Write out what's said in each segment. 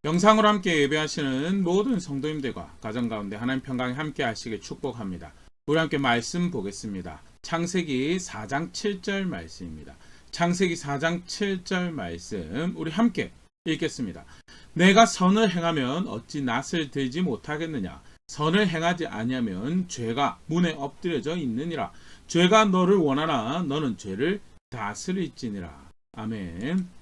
영상으로 함께 예배하시는 모든 성도님들과 가정 가운데 하나님 평강에 함께 하시길 축복합니다. 우리 함께 말씀 보겠습니다. 창세기 4장 7절 말씀입니다. 창세기 4장 7절 말씀 우리 함께 읽겠습니다. 내가 선을 행하면 어찌 낯을 들지 못하겠느냐. 선을 행하지 아니하면 죄가 문에 엎드려져 있느니라. 죄가 너를 원하나 너는 죄를 다스릴지니라. 아멘.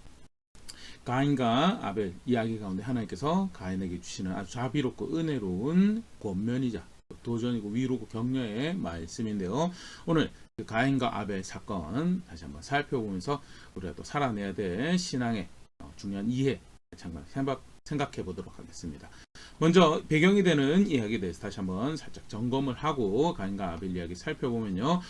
가인과 아벨 이야기 가운데 하나님께서 가인에게 주시는 아주 자비롭고 은혜로운 권면이자 도전이고 위로고 격려의 말씀인데요. 오늘 그 가인과 아벨 사건 다시 한번 살펴보면서 우리가 또 살아내야 될 신앙의 중요한 이해 잠깐 생각해 보도록 하겠습니다. 먼저 배경이 되는 이야기에 대해서 다시 한번 살짝 점검을 하고 가인과 아벨 이야기 살펴보면요.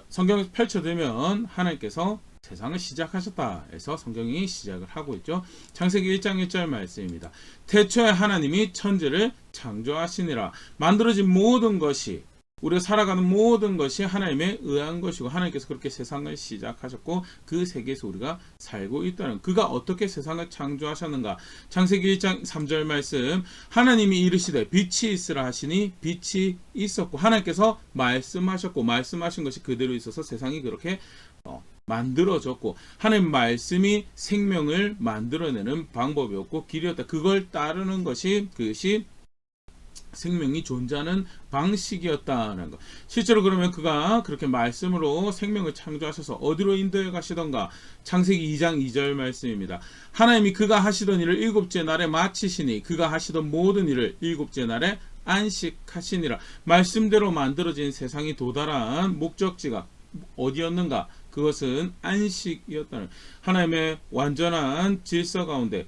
성경을 펼쳐들면 하나님께서 세상을 시작하셨다 해서 성경이 시작을 하고 있죠. 창세기 1장 1절 말씀입니다. 태초에 하나님이 천지를 창조하시니라. 만들어진 모든 것이 우리가 살아가는 모든 것이 하나님에 의한 것이고 하나님께서 그렇게 세상을 시작하셨고 그 세계에서 우리가 살고 있다는 그가 어떻게 세상을 창조하셨는가. 창세기 1장 3절 말씀 하나님이 이르시되 빛이 있으라 하시니 빛이 있었고 하나님께서 말씀하셨고 말씀하신 것이 그대로 있어서 세상이 그렇게 만들어졌고 하나님 말씀이 생명을 만들어내는 방법이었고 길이었다. 그걸 따르는 것이 그것이 생명이 존재하는 방식이었다는 것. 실제로 그러면 그가 그렇게 말씀으로 생명을 창조하셔서 어디로 인도해 가시던가. 창세기 2장 2절 말씀입니다. 하나님이 그가 하시던 일을 일곱째 날에 마치시니 그가 하시던 모든 일을 일곱째 날에 안식하시니라. 말씀대로 만들어진 세상이 도달한 목적지가 어디였는가? 그것은 안식이었다는 하나님의 완전한 질서 가운데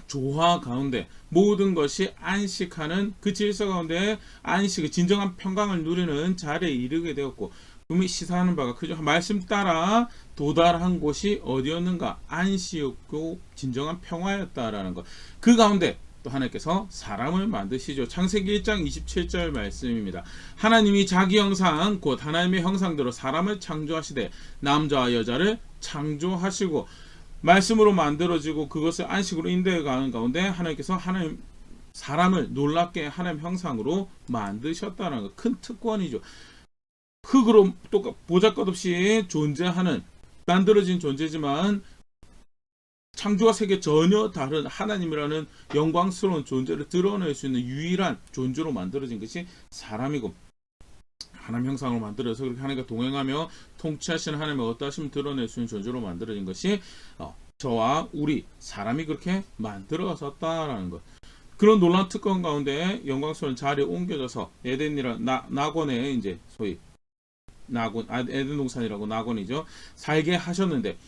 조화 가운데 모든 것이 안식하는 그 질서 가운데 안식의 진정한 평강을 누리는 자리에 이르게 되었고 분명히 시사하는 바가 크죠. 말씀 따라 도달한 곳이 어디였는가? 안식이었고 진정한 평화였다라는 것. 그 가운데 또 하나님께서 사람을 만드시죠. 창세기 1장 27절 말씀입니다. 하나님이 자기 형상 곧 하나님의 형상대로 사람을 창조하시되 남자와 여자를 창조하시고 말씀으로 만들어지고 그것을 안식으로 인도해 가는 가운데 하나님께서 사람을 놀랍게 하나님 형상으로 만드셨다는 것. 큰 특권이죠. 흙으로 또 보잘것없이 존재하는 만들어진 존재지만 창조와 세계 전혀 다른 하나님이라는 영광스러운 존재를 드러낼 수 있는 유일한 존재로 만들어진 것이 사람이고 하나님 형상으로 만들어서 그렇게 하나님과 동행하며 통치하시는 하나님의 어떠하심을 드러낼 수 있는 존재로 만들어진 것이 저와 우리 사람이 그렇게 만들어졌다라는 것. 그런 놀라운 특권 가운데 영광스러운 자리에 옮겨져서 에덴이라 낙원에 이제 소위 에덴 동산이라고 낙원이죠. 살게 하셨는데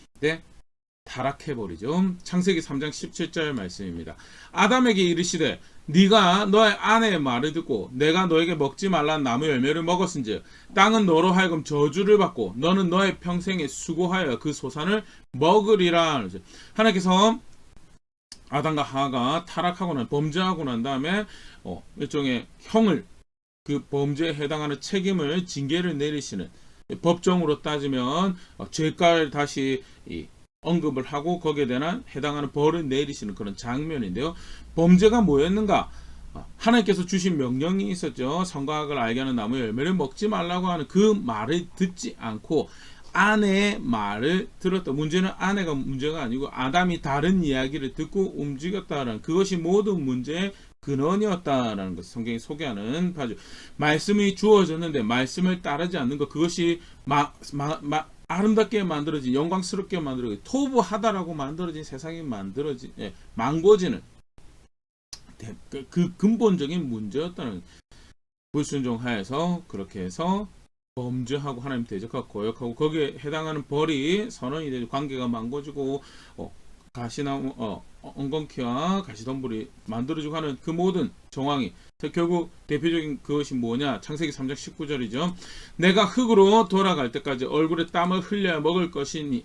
타락해버리죠. 창세기 3장 17절 말씀입니다. 아담에게 이르시되 네가 너의 아내의 말을 듣고 내가 너에게 먹지 말라는 나무 열매를 먹었은즉 땅은 너로 하여금 저주를 받고 너는 너의 평생에 수고하여 그 소산을 먹으리라. 하나님께서 아담과 하와가 타락하고 범죄하고 난 다음에 일종의 형을 그 범죄에 해당하는 책임을 징계를 내리시는 법정으로 따지면 죄가를 다시 언급을 하고 거기에 대한 해당하는 벌을 내리시는 그런 장면인데요. 범죄가 뭐였는가? 하나님께서 주신 명령이 있었죠. 선과 악을 알게 하는 나무 열매를 먹지 말라고 하는 그 말을 듣지 않고 아내의 말을 들었다. 문제는 아내가 문제가 아니고 아담이 다른 이야기를 듣고 움직였다는 그것이 모든 문제의 근원이었다라는 것을 성경이 소개하는 바죠. 말씀이 주어졌는데 말씀을 따르지 않는 것 그것이 아름답게 만들어진 영광스럽게 만들어진 토부하다라고 만들어진 세상이 망고지는 그 근본적인 문제였다는 불순종하여서 그렇게 해서 범죄하고 하나님 대적하고 거역하고 거기에 해당하는 벌이 선언이 되고 관계가 망고지고 가시나무 엉겅퀴와 가시덤불이 만들어지고 하는 그 모든 정황이 결국 대표적인 그것이 뭐냐? 창세기 3장 19절이죠. 내가 흙으로 돌아갈 때까지 얼굴에 땀을 흘려야 먹을 것을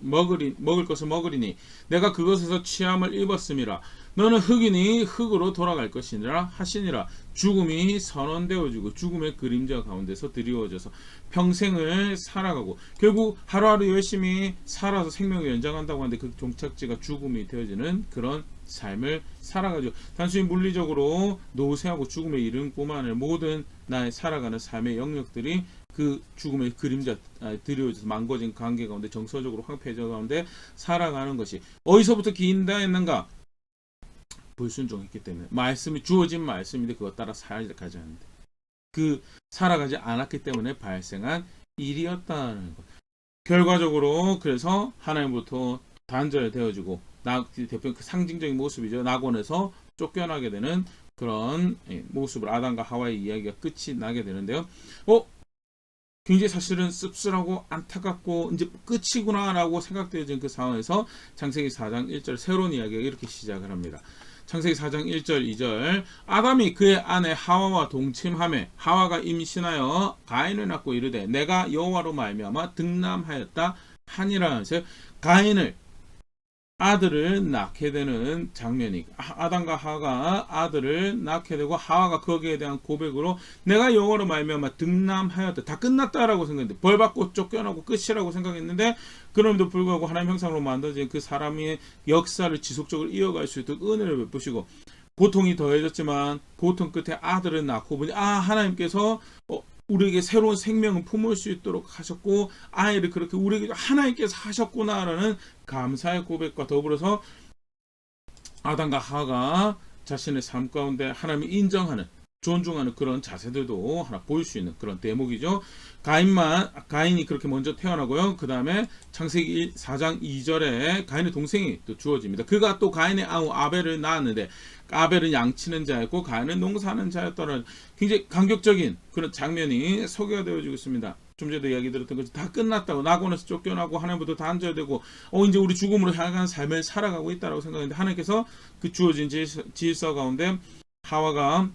먹으리니 내가 그것에서 취함을 입었음이라. 너는 흙이니 흙으로 돌아갈 것이니라 하시니라. 죽음이 선언되어지고 죽음의 그림자 가운데서 드리워져서 평생을 살아가고 결국 하루하루 열심히 살아서 생명을 연장한다고 하는데 그 종착지가 죽음이 되어지는 그런 삶을 살아가죠. 단순히 물리적으로 노쇠하고 죽음에 이르는 뿐만 아니라 모든 나의 살아가는 삶의 영역들이 그 죽음의 그림자 드리워져서 망가진 관계 가운데 정서적으로 황폐해져 가운데 살아가는 것이 어디서부터 기인다 했는가? 불순종했기 때문에 말씀이 주어진 말씀인데 그것 따라 살아가지 않는데 그 살아가지 않았기 때문에 발생한 일이었다는 것. 결과적으로 그래서 하나님부터 단절되어지고 대표 그 상징적인 모습이죠. 낙원에서 쫓겨나게 되는 그런 모습을 아담과 하와의 이야기가 끝이 나게 되는데요. 굉장히 사실은 씁쓸하고 안타깝고 이제 끝이구나라고 생각되어진 그 상황에서 창세기 4장 1절 새로운 이야기가 이렇게 시작을 합니다. 창세기 4장 1절 2절 아담이 그의 아내 하와와 동침하매 하와가 임신하여 가인을 낳고 이르되 내가 여호와로 말미암아 득남하였다 하니라 하면서 가인을 아들을 낳게 되는 장면이 아담과 하와가 아들을 낳게 되고 하와가 거기에 대한 고백으로 내가 여호와로 말미암아 득남하였다. 다 끝났다라고 생각했는데 벌받고 쫓겨나고 끝이라고 생각했는데 그럼에도 불구하고 하나님 형상으로 만들어진 그 사람의 역사를 지속적으로 이어갈 수 있도록 은혜를 베푸시고 고통이 더해졌지만 고통 끝에 아들을 낳고 보니 하나님께서 우리에게 새로운 생명을 품을 수 있도록 하셨고 아이를 그렇게 우리에게 하나님께서 하셨구나라는 감사의 고백과 더불어서 아담과 하와가 자신의 삶 가운데 하나님이 인정하는 존중하는 그런 자세들도 하나 보일 수 있는 그런 대목이죠. 가인이 그렇게 먼저 태어나고요. 그 다음에 창세기 4장 2절에 가인의 동생이 또 주어집니다. 그가 또 가인의 아우 아벨을 낳았는데 아벨은 양치는 자였고 가인은 농사하는 자였다는 굉장히 감격적인 그런 장면이 소개가 되어지고 있습니다. 좀 전에도 이야기 들었던 것이 다 끝났다고 낙원에서 쫓겨나고 하나님부터 단절되고 이제 우리 죽음으로 향한 삶을 살아가고 있다고 생각했는데 하나님께서 그 주어진 질서 가운데 하와가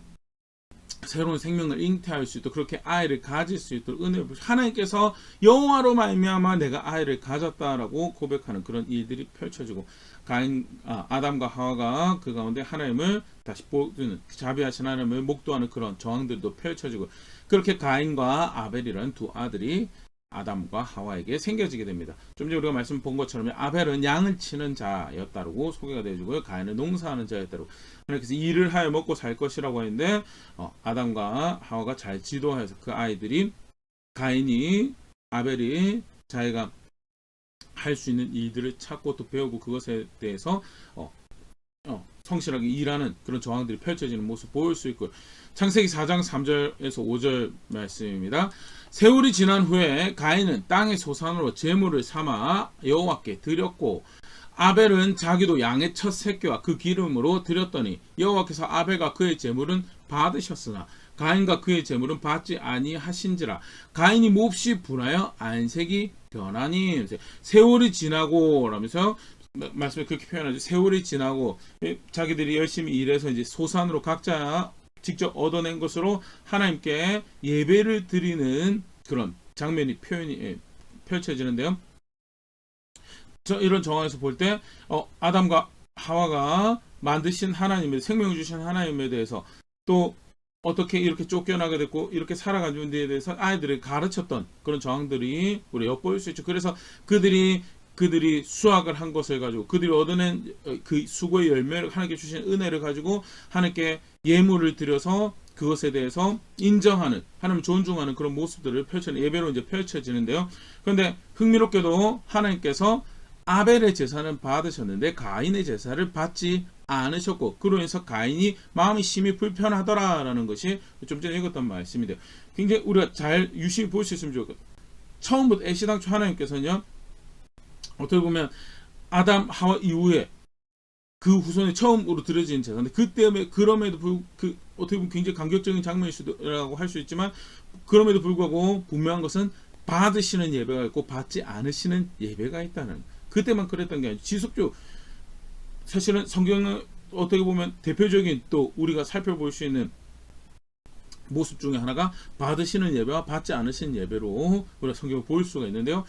새로운 생명을 잉태할 수 있도록 그렇게 아이를 가질 수 있도록 은혜를 주시고 하나님께서 여호와로 말미암아 내가 아이를 가졌다라고 고백하는 그런 일들이 펼쳐지고 아담과 하와가 그 가운데 하나님을 다시 보는 자비하신 하나님을 목도하는 그런 정황들도 펼쳐지고 그렇게 가인과 아벨이라는 두 아들이 아담과 하와에게 생겨지게 됩니다. 좀 전에 우리가 말씀 본 것처럼 아벨은 양을 치는 자였다고 소개가 되어지고요. 가인은 농사하는 자였다고. 그래서 일을 하여 먹고 살 것이라고 했는데 아담과 하와가 잘 지도하여서 그 아이들이 가인이 아벨이 자기가 할 수 있는 일들을 찾고 또 배우고 그것에 대해서 성실하게 일하는 그런 정황들이 펼쳐지는 모습 보일 수 있고요. 창세기 4장 3절에서 5절 말씀입니다. 세월이 지난 후에 가인은 땅의 소산으로 제물을 삼아 여호와께 드렸고 아벨은 자기도 양의 첫 새끼와 그 기름으로 드렸더니 여호와께서 아벨과 그의 제물은 받으셨으나 가인과 그의 제물은 받지 아니하신지라. 가인이 몹시 분하여 안색이 변하니. 세월이 지나고 라면서 말씀을 그렇게 표현하죠. 세월이 지나고 자기들이 열심히 일해서 이제 소산으로 각자 직접 얻어낸 것으로 하나님께 예배를 드리는 그런 장면이 펼쳐지는데요. 이런 정황에서 볼 때 아담과 하와가 만드신 하나님의 생명을 주신 하나님에 대해서 또 어떻게 이렇게 쫓겨나게 됐고 이렇게 살아가는 데에 대해서 아이들을 가르쳤던 그런 정황들이 우리 엿보일 수 있죠. 그래서 그들이 수학을 한 것을 가지고 그들이 얻어낸 그 수고의 열매를 하나님께 주신 은혜를 가지고 하나님께 예물을 드려서 그것에 대해서 인정하는 하나님을 존중하는 그런 모습들을 예배로 이제 펼쳐지는데요. 그런데 흥미롭게도 하나님께서 아벨의 제사는 받으셨는데 가인의 제사를 받지 않으셨고 그로 인해서 가인이 마음이 심히 불편하더라라는 것이 좀 전에 읽었던 말씀인데요. 굉장히 우리가 잘 유심히 볼 수 있으면 좋겠고 처음부터 애시당초 하나님께서는요. 어떻게 보면 아담 하와 이후에 그 후손이 처음으로 드려진 제사인데 그럼에도 어떻게 보면 굉장히 감격적인 장면이라고 할 수 있지만 그럼에도 불구하고 분명한 것은 받으시는 예배가 있고 받지 않으시는 예배가 있다는 그때만 그랬던 게 아니죠. 지속적으로 사실은 성경은 어떻게 보면 대표적인 또 우리가 살펴볼 수 있는 모습 중에 하나가 받으시는 예배와 받지 않으시는 예배로 우리가 성경을 볼 수가 있는데요.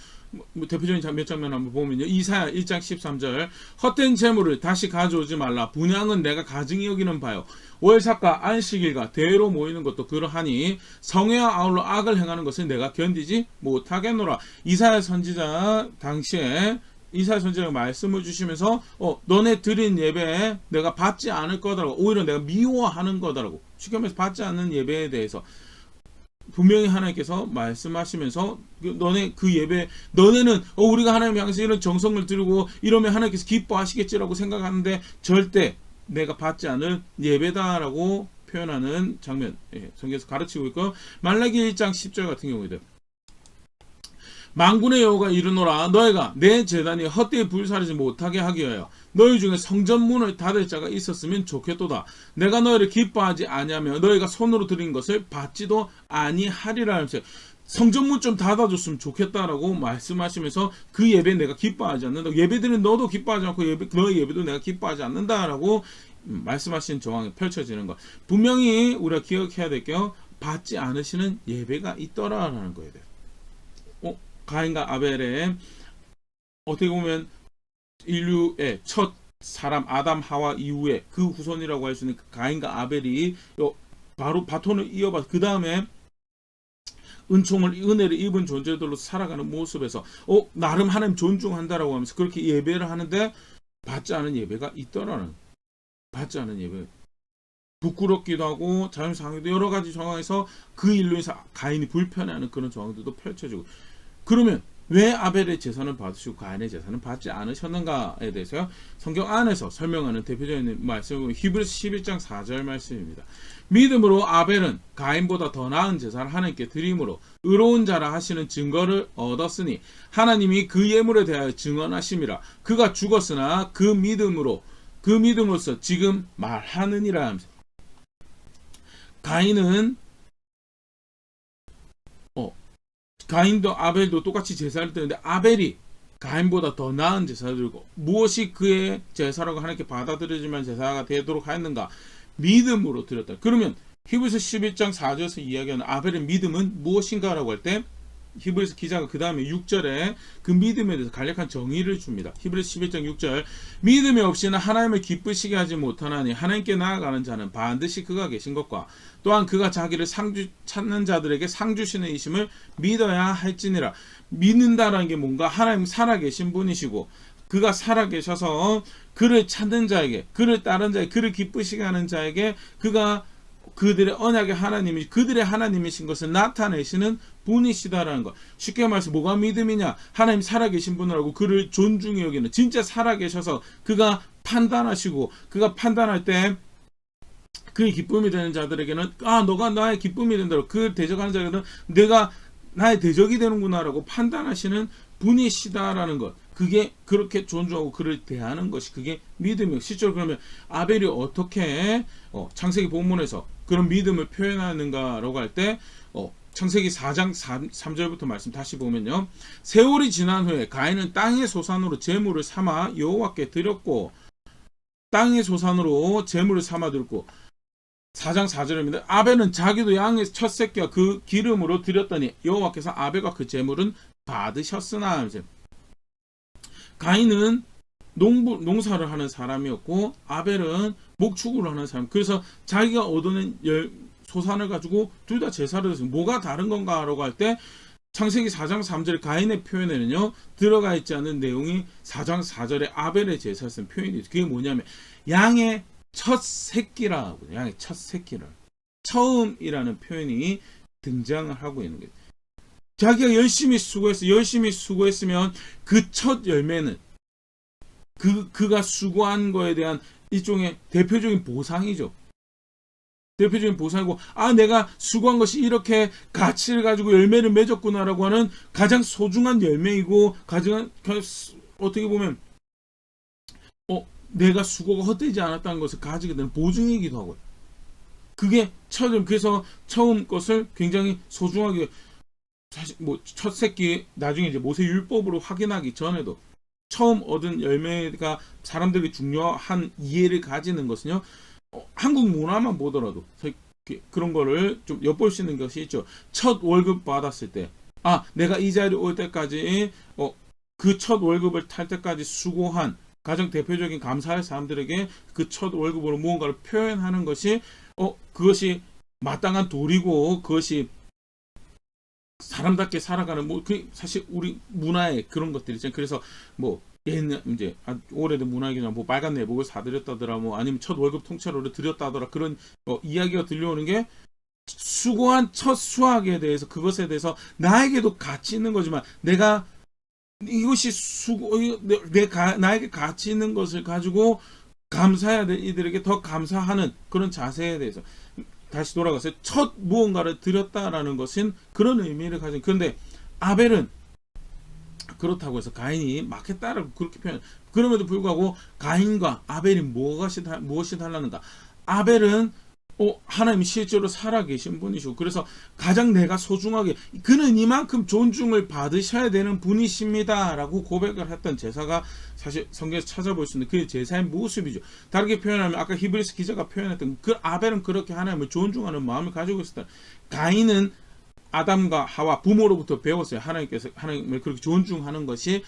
대표적인 몇 장면 한번 보면요. 이사야 1장 13절 헛된 재물을 다시 가져오지 말라. 분향은 내가 가증히 여기는 바요. 월삭과 안식일과 대회로 모이는 것도 그러하니 성회와 아울러 악을 행하는 것을 내가 견디지 못하겠노라. 이사야 선지자 당시에 이사야 선지자가 말씀을 주시면서 너네 드린 예배에 내가 받지 않을 거다라고, 오히려 내가 미워하는 거다라고, 쉽게 말해서 받지 않는 예배에 대해서 분명히 하나님께서 말씀하시면서 너네 그 예배, 너네는 우리가 하나님 향해서 이런 정성을 들고 이러면 하나님께서 기뻐하시겠지라고 생각하는데 절대 내가 받지 않을 예배다라고 표현하는 장면, 성경에서 가르치고 있고, 말라기 1장 10절 같은 경우에도 만군의 여호와가 이르노라, 너희가 내 제단이 헛되이 불사르지 못하게 하기 위하여 너희 중에 성전문을 닫을 자가 있었으면 좋겠도다. 내가 너희를 기뻐하지 아니하며 너희가 손으로 드린 것을 받지도 아니하리라 하면서 성전문 좀 닫아줬으면 좋겠다라고 말씀하시면서 그 예배 내가 기뻐하지 않는다. 예배드린 너도 기뻐하지 않고 너의 예배도 내가 기뻐하지 않는다라고 말씀하신 정황이 펼쳐지는 것. 분명히 우리가 기억해야 될 게요, 받지 않으시는 예배가 있더라라는 거예요. 가인과 아벨의 어떻게 보면 인류의 첫 사람 아담 하와 이후에 그 후손이라고 할 수 있는 가인과 아벨이 바로 바톤을 이어받아 그 다음에 은혜를 입은 존재들로 살아가는 모습에서 나름 하나님 존중한다라고 하면서 그렇게 예배를 하는데 받지 않은 예배가 있더라는, 받지 않은 예배, 부끄럽기도 하고 자존상해도 여러 가지 상황에서 그 일로 인해서 가인이 불편해하는 그런 상황들도 펼쳐지고, 그러면 왜 아벨의 제사는 받으시고 가인의 제사는 받지 않으셨는가에 대해서요, 성경 안에서 설명하는 대표적인 말씀은 히브리서 11장 4절 말씀입니다. 믿음으로 아벨은 가인보다 더 나은 제사를 하나님께 드림으로 의로운 자라 하시는 증거를 얻었으니 하나님이 그 예물에 대하여 증언하심이라. 그가 죽었으나 그 믿음으로서 지금 말하느니라 하면서, 가인도 아벨도 똑같이 제사를 드렸는데 아벨이 가인보다 더 나은 제사를 드리고, 무엇이 그의 제사라고 하나님께 받아들여지만 제사가 되도록 하였는가? 믿음으로 드렸다. 그러면 히브리서 11장 4절에서 이야기하는 아벨의 믿음은 무엇인가라고 할 때 히브리서 기자가 그 다음에 6절에 그 믿음에 대해서 간략한 정의를 줍니다. 히브리서 11장 6절, 믿음이 없이는 하나님을 기쁘시게 하지 못하나니 하나님께 나아가는 자는 반드시 그가 계신 것과 또한 그가 자기를 찾는 자들에게 상 주시는 이심을 믿어야 할지니라. 믿는다라는 게 뭔가, 하나님 살아계신 분이시고 그가 살아계셔서 그를 찾는 자에게, 그를 따른 자에게, 그를 기쁘시게 하는 자에게 그가 그들의 언약의 하나님이, 그들의 하나님이신 것을 나타내시는 분이시다라는 것. 쉽게 말해서 뭐가 믿음이냐? 하나님 살아계신 분을 알고 그를 존중히 여기는, 진짜 살아계셔서 그가 판단하시고 그가 판단할 때 그의 기쁨이 되는 자들에게는 너가 나의 기쁨이 된다고, 그 대적하는 자에게는 내가 나의 대적이 되는구나 라고 판단하시는 분이시다라는 것. 그게 그렇게 존중하고 그를 대하는 것이 그게 믿음이에요. 실제로 그러면 아벨이 어떻게 창세기 본문에서 그런 믿음을 표현하는가라고 할 때 창세기 4장 3절부터 말씀 다시 보면요, 세월이 지난 후에 가인은 땅의 소산으로 제물을 삼아 여호와께 드렸고, 땅의 소산으로 제물을 삼아 드렸고, 4장 4절입니다. 아벨은 자기도 양의 첫 새끼와 그 기름으로 드렸더니 여호와께서 아벨과 그 제물은 받으셨으나, 가인은 농사를 하는 사람이었고 아벨은 목축을 하는 사람. 그래서 자기가 얻어낸 소산을 가지고 둘 다 제사를 드렸어요. 뭐가 다른 건가라고 할 때 창세기 4장 3절 가인의 표현에는요, 들어가 있지 않은 내용이 4장 4절에 아벨의 제사를 쓴 표현이 있어요. 그게 뭐냐면 양의 첫 새끼라고, 양의 첫 새끼를, 처음이라는 표현이 등장을 하고 있는 거예요. 자기가 열심히 수고했으면 그 첫 열매는 그가 수고한 거에 대한 일종의 대표적인 보상이죠. 대표적인 보상이고, 내가 수고한 것이 이렇게 가치를 가지고 열매를 맺었구나라고 하는 가장 소중한 열매이고, 가장 어떻게 보면 내가 수고가 헛되지 않았다는 것을 가지게 되는 보증이기도 하고요. 그게 그래서 처음 것을 굉장히 소중하게, 사실 첫 새끼, 나중에 이제 모세 율법으로 확인하기 전에도 처음 얻은 열매가 사람들이 중요한 이해를 가지는 것은요, 한국 문화만 보더라도 그런 거를 좀 엿볼 수 있는 것이 있죠. 첫 월급 받았을 때, 내가 이 자리에 올 때까지 그 첫 월급을 탈 때까지 수고한 가장 대표적인 감사할 사람들에게 그 첫 월급으로 무언가를 표현하는 것이 그것이 마땅한 도리고, 그것이 사람답게 살아가는, 사실 우리 문화에 그런 것들이 있잖아요. 그래서 옛날 이제 오래된 문학이나 뭐 빨간 내복을 사드렸다더라, 뭐 아니면 첫 월급 통째로 드렸다더라, 그런 이야기가 들려오는 게 수고한 첫 수학에 대해서, 그것에 대해서 나에게도 가치 있는 거지만 내가 이것이 나에게 가치 있는 것을 가지고 감사해야 될 이들에게 더 감사하는 그런 자세에 대해서 다시 돌아가서 첫 무언가를 드렸다라는 것은 그런 의미를 가진. 그런데 아벨은 그렇다고 해서 가인이 막했다라고 그렇게 표현. 그럼에도 불구하고 가인과 아벨이 무엇이 달랐는가? 아벨은 하나님이 실제로 살아계신 분이시고, 그래서 가장 내가 소중하게, 그는 이만큼 존중을 받으셔야 되는 분이십니다라고 고백을 했던 제사가 사실 성경에서 찾아볼 수 있는 그 제사의 모습이죠. 다르게 표현하면 아까 히브리서 기자가 표현했던 그 아벨은 그렇게 하나님을 존중하는 마음을 가지고 있었다. 가인은 아담과 하와 부모로부터 배웠어요. 하나님을 그렇게 존중하는 것이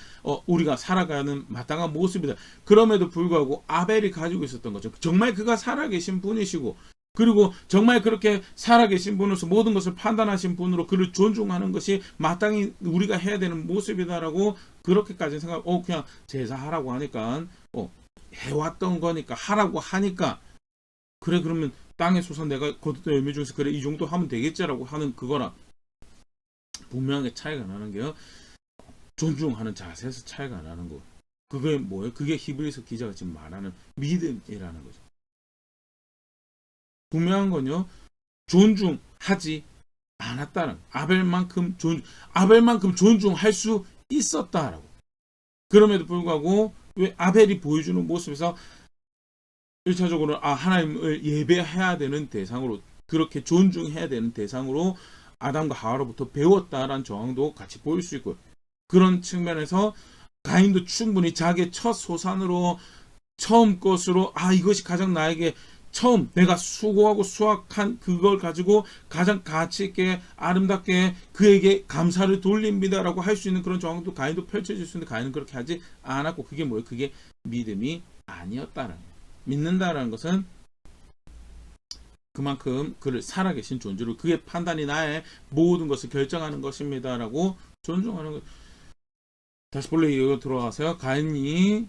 우리가 살아가는 마땅한 모습이다. 그럼에도 불구하고 아벨이 가지고 있었던 거죠. 정말 그가 살아계신 분이시고, 그리고 정말 그렇게 살아계신 분으로서 모든 것을 판단하신 분으로 그를 존중하는 것이 마땅히 우리가 해야 되는 모습이다라고 그렇게까지 생각. 그냥 제사하라고 하니까 해왔던 거니까 하라고 하니까 그래, 그러면 땅의 소산 내가 거두던 열매 중에서 그래 이 정도 하면 되겠지라고 하는 그거랑 분명하게 차이가 나는 게요, 존중하는 자세에서 차이가 나는 거. 그게 뭐예요? 그게 히브리서 기자가 지금 말하는 믿음이라는 거죠. 분명한 건요, 존중하지 않았다는, 아벨만큼 존중할 수 있었다라고. 그럼에도 불구하고 왜 아벨이 보여주는 모습에서 1차적으로 하나님을 예배해야 되는 대상으로, 그렇게 존중해야 되는 대상으로 아담과 하와로부터 배웠다라는 정황도 같이 보일 수 있고요. 그런 측면에서 가인도 충분히 자기의 첫 소산으로, 처음 것으로, 이것이 가장 나에게 처음 내가 수고하고 수확한 그걸 가지고 가장 가치 있게 아름답게 그에게 감사를 돌립니다라고 할 수 있는 그런 정황도 가인도 펼쳐질 수 있는데, 가인은 그렇게 하지 않았고, 그게 뭐예요? 그게 믿음이 아니었다라는 거예요. 믿는다라는 것은 그만큼 그를 살아계신 존재로, 그의 판단이 나의 모든 것을 결정하는 것입니다라고 존중하는 것. 다시 본래 이거 들어가서요, 가인이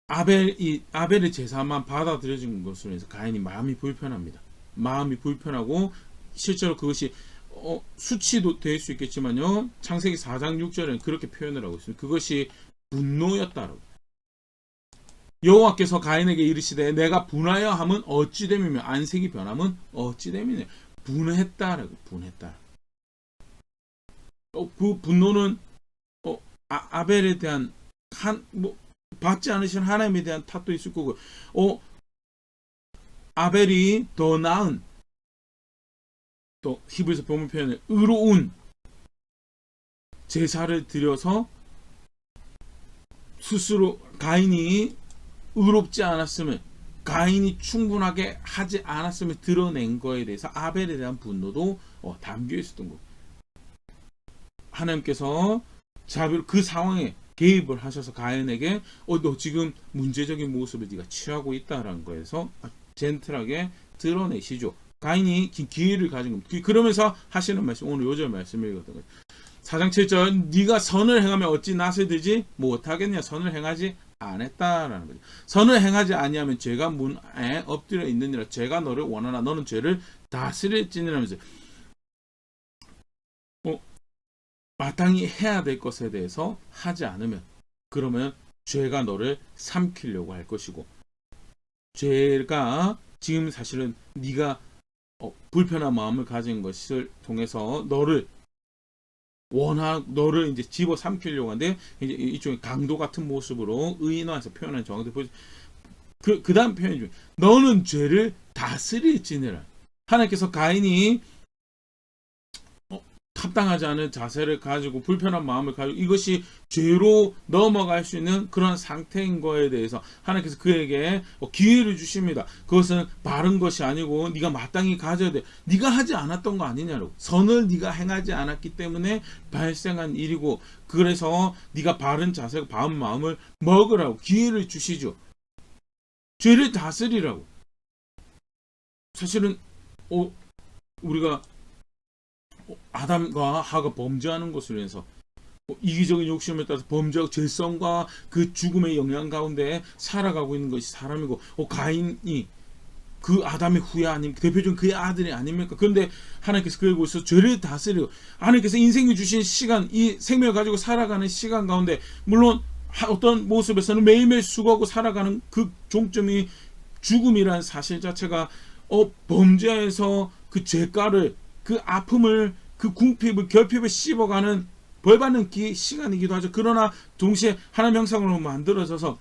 아벨의 제사만 받아들여진 것으로 해서 가인이 마음이 불편합니다. 마음이 불편하고, 실제로 그것이 수치도 될 수 있겠지만요, 창세기 4장 6절에는 그렇게 표현을 하고 있습니다. 그것이 분노였다라고. 여호와께서 가인에게 이르시되 내가 분하여 함은 어찌 됨이며 안색이 변함은 어찌 됨이냐. 분했다라고. 분했다. 그 분노는 아벨에 대한 받지 않으신 하나님에 대한 탓도 있을 거고, 아벨이 더 나은, 또 히브리서 본문 표현에 의로운 제사를 드려서 스스로 가인이 의롭지 않았음을, 가인이 충분하게 하지 않았음을 드러낸 거에 대해서 아벨에 대한 분노도 담겨 있었던 거고, 하나님께서 자비로 그 상황에 개입을 하셔서 가인에게 너 지금 문제적인 모습을 네가 취하고 있다라는 거에서 젠틀하게 드러내시죠. 가인이 기회를 가진 겁니다. 그러면서 하시는 말씀, 오늘 요절 말씀이거든요. 4장 7절, 네가 선을 행하면 어찌 낯을 들지 못하겠냐. 선을 행하지 않았다라는 거죠. 선을 행하지 아니하면 죄가 문에 엎드려 있느니라. 죄가 너를 원하나 너는 죄를 다스릴지니라면서, 마땅히 해야 될 것에 대해서 하지 않으면, 그러면 죄가 너를 삼키려고 할 것이고, 죄가 지금 사실은 네가 불편한 마음을 가진 것을 통해서 너를 이제 집어 삼키려고 하는데, 이제 이쪽에 강도 같은 모습으로 의인화해서 표현한 정황들 보시. 그 다음 표현 중에 너는 죄를 다스릴지니라. 하나님께서 가인이 합당하지 않은 자세를 가지고 불편한 마음을 가지고 이것이 죄로 넘어갈 수 있는 그런 상태인 거에 대해서 하나님께서 그에게 기회를 주십니다. 그것은 바른 것이 아니고 네가 마땅히 가져야 돼. 네가 하지 않았던 거 아니냐고. 선을 네가 행하지 않았기 때문에 발생한 일이고, 그래서 네가 바른 자세가 바른 마음을 먹으라고 기회를 주시죠. 죄를 다스리라고. 사실은 우리가 아담과 하가 범죄하는 것으로 해서 이기적인 욕심에 따라서 범죄와 죄성과 그 죽음의 영향 가운데 살아가고 있는 것이 사람이고, 가인이 그 아담의 후예 아닙니까? 대표적인 그의 아들이 아닙니까? 그런데 하나님께서 그에 보셔서 죄를 다스리고, 하나님께서 인생이 주신 시간, 이 생명을 가지고 살아가는 시간 가운데 물론 어떤 모습에서는 매일매일 수고하고 살아가는 그 종점이 죽음이라는 사실 자체가 범죄에서 그 죄가를, 그 아픔을, 그 궁핍을, 결핍을 씹어가는 벌받는 시간이기도 하죠. 그러나 동시에 하나님 형상으로 만들어져서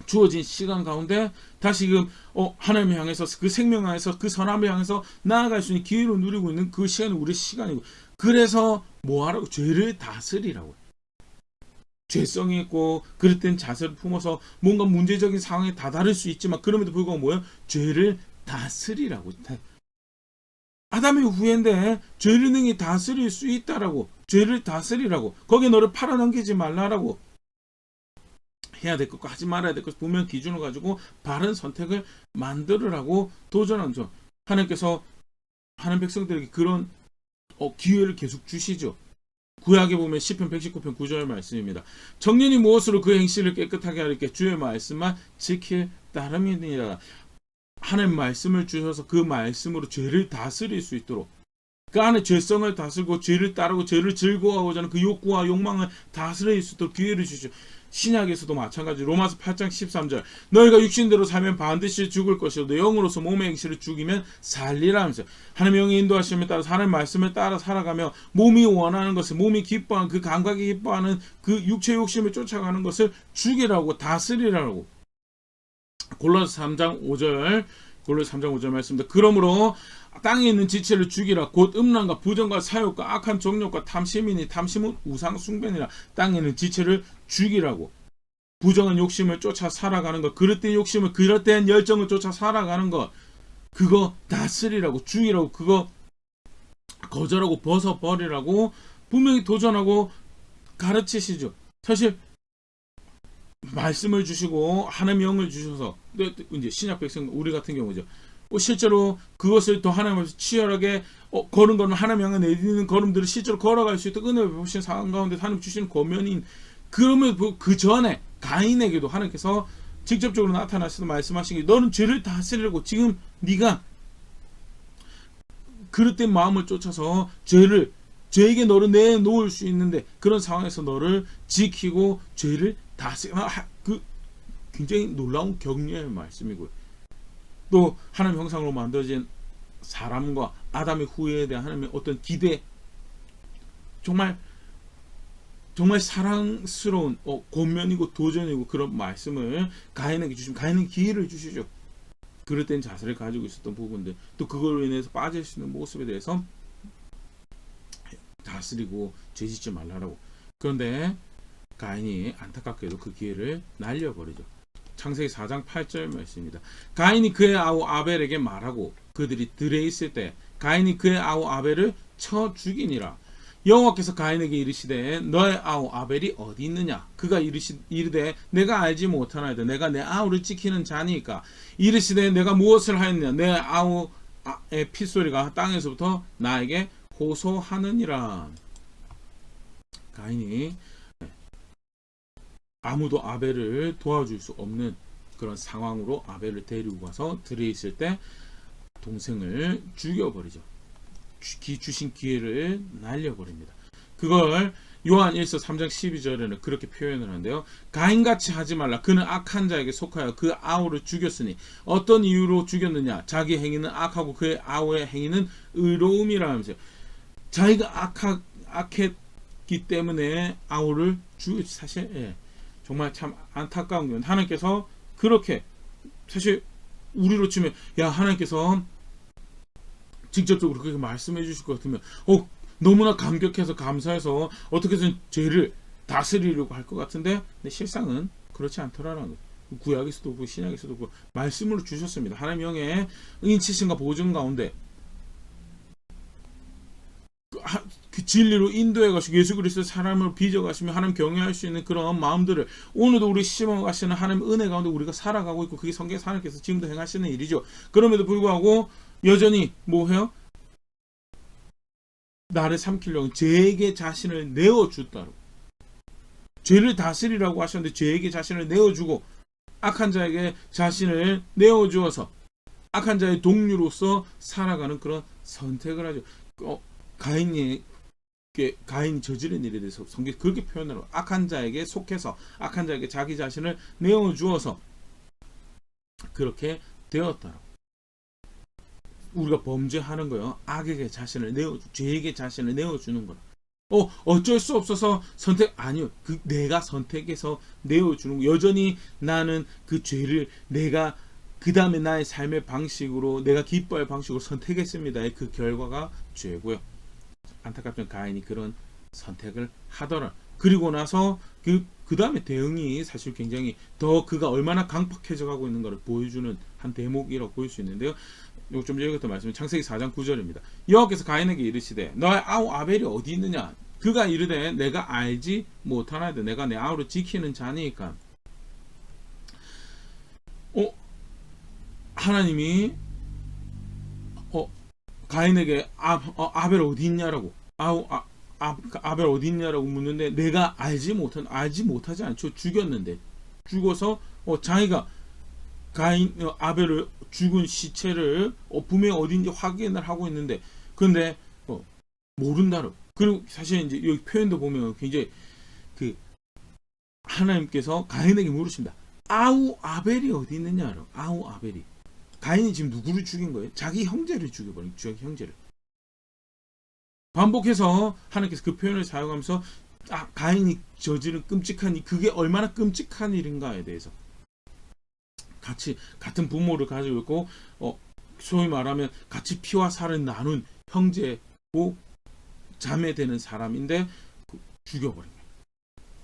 주어진 시간 가운데 다시금 하나님 향해서, 그 생명 향해서, 그 선함을 향해서 나아갈 수 있는 기회를 누리고 있는 그 시간이 우리 시간이고, 그래서 뭐하라고? 죄를 다스리라고. 죄성이 있고 그릇된 자세를 품어서 뭔가 문제적인 상황에 다다를 수 있지만, 그럼에도 불구하고 뭐예요? 죄를 다스리라고. 아담의 후예인데 죄를 능히 다스릴 수 있다라고. 죄를 다스리라고. 거기에 너를 팔아넘기지 말라라고. 해야 될 것과 하지 말아야 될 것, 분명 기준을 가지고 바른 선택을 만들으라고 도전하죠. 하나님께서 하나님 백성들에게 그런 기회를 계속 주시죠. 구약에 보면 시편 119편 9절 말씀입니다. 청년이 무엇으로 그 행실을 깨끗하게 하리까? 주의 말씀만 지킬 따름이니라. 하나님 말씀을 주셔서 그 말씀으로 죄를 다스릴 수 있도록, 그 안에 죄성을 다스리고 죄를 따르고 죄를 즐거워하고자 하는 그 욕구와 욕망을 다스릴 수 있도록 기회를 주시죠. 신약에서도 마찬가지. 로마서 8장 13절 너희가 육신대로 살면 반드시 죽을 것이요 너 영으로서 몸의 행실을 죽이면 살리라 하면서, 하나님의 영의 인도하심에 따라 하나님의 말씀을 따라 살아가며 몸이 원하는 것을, 몸이 기뻐하는 그 감각이 기뻐하는 그 육체의 욕심을 쫓아가는 것을 죽이라고, 다스리라고. 골로새 3장 5절 말씀입니다. 그러므로 땅에 있는 지체를 죽이라. 곧 음란과 부정과 사욕과 악한 정욕과 탐심이니 탐심은 우상 숭배니라. 땅에 있는 지체를 죽이라고. 부정한 욕심을 쫓아 살아가는 것, 그릇된 욕심을, 그릇된 열정을 쫓아 살아가는 것, 그거 다스리라고, 죽이라고, 그거 거절하고 벗어버리라고 분명히 도전하고 가르치시죠. 사실 말씀을 주시고 하나님 영을 주셔서, 이제 신약 백성 우리 같은 경우죠. 실제로 그것을 더 하나님 앞에서 치열하게 걸은 거는 하나님 향해 내딛는 걸음들을 실제로 걸어갈 수 있도록 은혜를 베푸신 상황 가운데 하나님 주시는 권면인, 그러면 그 전에 가인에게도 하나님께서 직접적으로 나타나셔서 말씀하신 게, 너는 죄를 다스리려고 지금 네가 그릇된 마음을 쫓아서 죄에게 너를 내놓을 수 있는데, 그런 상황에서 너를 지키고 죄를 다스리라. 그 굉장히 놀라운 격려의 말씀이고요. 또 하나님 형상으로 만들어진 사람과 아담의 후예에 대한 하나님의 어떤 기대, 정말 사랑스러운 권면이고 도전이고 그런 말씀을 가인에게 주시면, 가인에게 기회를 주시죠. 그릇된 자세를 가지고 있었던 부분들, 또 그걸로 인해서 빠질 수 있는 모습에 대해서 다스리고 죄짓지 말라라고. 그런데 가인이 안타깝게도 그 기회를 날려버리죠. 창세기 4장 8절 말씀입니다. 가인이 그의 아우 아벨에게 말하고 그들이 들에 있을 때 가인이 그의 아우 아벨을 쳐 죽이니라. 여호와께서 가인에게 이르시되 너의 아우 아벨이 어디 있느냐? 그가 이르되 내가 알지 못하나이다. 내가 내 아우를 지키는 자니까. 이르시되 내가 무엇을 하였느냐? 내 아우의 핏소리가 땅에서부터 나에게 호소하느니라. 가인이 아무도 아벨을 도와줄 수 없는 그런 상황으로 아벨을 데리고 가서 들에 있을 때 동생을 죽여버리죠. 주신 기회를 날려버립니다. 그걸 요한 1서 3장 12절에는 그렇게 표현을 하는데요. 가인같이 하지 말라. 그는 악한 자에게 속하여 그 아우를 죽였으니 어떤 이유로 죽였느냐? 자기 행위는 악하고 그의 아우의 행위는 의로움이라 하면서, 자기가 악했기 때문에 아우를 죽였지. 사실 정말 참 안타까운 건, 하나님께서 그렇게, 사실 우리로 치면 하나님께서 직접적으로 그렇게 말씀해 주실 것 같으면 너무나 감격해서 감사해서 어떻게든 죄를 다스리려고 할 것 같은데, 근데 실상은 그렇지 않더라는 거예요. 구약에서도 그렇고 신약에서도 그렇고 말씀으로 주셨습니다. 하나님 영의 인치심과 보증 가운데 그 진리로 인도해 가시고 예수 그리스도의 사람을 빚어 가시며 하나님 경외할 수 있는 그런 마음들을 오늘도 우리 심어 가시는 하나님 은혜 가운데 우리가 살아가고 있고, 그게 성경에서 하나님께서 지금도 행하시는 일이죠. 그럼에도 불구하고 여전히 뭐해요? 나를 삼키려고 죄에게 자신을 내어주다로. 죄를 다스리라고 하셨는데 죄에게 자신을 내어주고 악한 자에게 자신을 내어주어서 악한 자의 동료로서 살아가는 그런 선택을 하죠. 가인이 저지른 일에 대해서 성경이 그렇게 표현하고 악한 자에게 속해서 악한 자에게 자기 자신을 내어주어서 그렇게 되었다라고. 우리가 범죄하는 거요. 악에게 자신을 죄에게 자신을 내어주는 거라. 어쩔 수 없어서 아니요. 내가 선택해서 내어주는 거. 여전히 나는 그 죄를 내가 그 다음에 나의 삶의 방식으로 내가 기뻐할 방식으로 선택했습니다. 그 결과가 죄고요. 안타깝지만 가인이 그런 선택을 하더라. 그리고 나서 그 다음에 대응이 사실 굉장히 더 그가 얼마나 강팍해져 가고 있는 것을 보여주는 한 대목이라고 볼 수 있는데요. 좀 전부터 말씀은 창세기 4장 9절입니다. 여호와께서 가인에게 이르시되 너의 아우 아벨이 어디 있느냐? 그가 이르되 내가 알지 못하나이다. 내가 내 아우를 지키는 자니까. 하나님이 가인에게 아벨 어디 있냐라고 아벨 어디 있냐라고 묻는데 내가 알지 못하지 않죠. 죽어서 자기가 아벨을 죽은 시체를 분명히 어딘지 확인을 하고 있는데 근데 모른다로. 그리고 사실 이제 여기 표현도 보면 굉장히 하나님께서 가인에게 물으십니다. 아우 아벨이 어디 있느냐로. 아우 아벨이. 가인이 지금 누구를 죽인 거예요? 자기 형제를 죽여버린 자기 형제를. 반복해서 하나님께서 그 표현을 사용하면서 가인이 저지른 끔찍한 그게 얼마나 끔찍한 일인가에 대해서 같은 부모를 가지고 있고 소위 말하면 같이 피와 살을 나눈 형제고 자매되는 사람인데 죽여버린 거예요.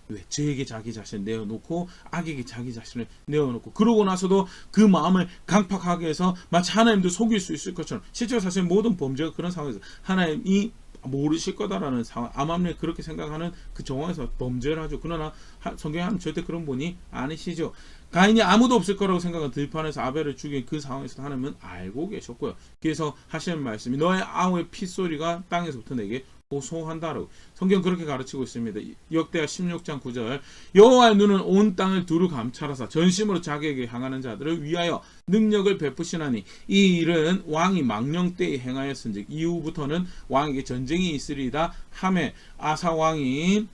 왜? 죄에게 자기 자신을 내어놓고 악에게 자기 자신을 내어놓고 그러고 나서도 그 마음을 강팍하게 해서 마치 하나님도 속일 수 있을 것처럼 실제로 사실 모든 범죄가 그런 상황에서 하나님이 모르실 거다라는 상황, 암암리에 그렇게 생각하는 그 정황에서 범죄를 하죠. 그러나 성경에 하면 절대 그런 분이 아니시죠. 가인이 아무도 없을 거라고 생각한 들판에서 아벨을 죽인 그 상황에서 하나님은 알고 계셨고요. 그래서 하시는 말씀이 너의 아우의 핏소리가 땅에서부터 내게 호소한다라고 성경 그렇게 가르치고 있습니다. 역대하 16장 9절 여호와의 눈은 온 땅을 두루 감찰하사 전심으로 자기에게 향하는 자들을 위하여 능력을 베푸시나니 이 일은 왕이 망령 때에 행하였은즉 이후부터는 왕에게 전쟁이 있으리이다 하매 아사 왕이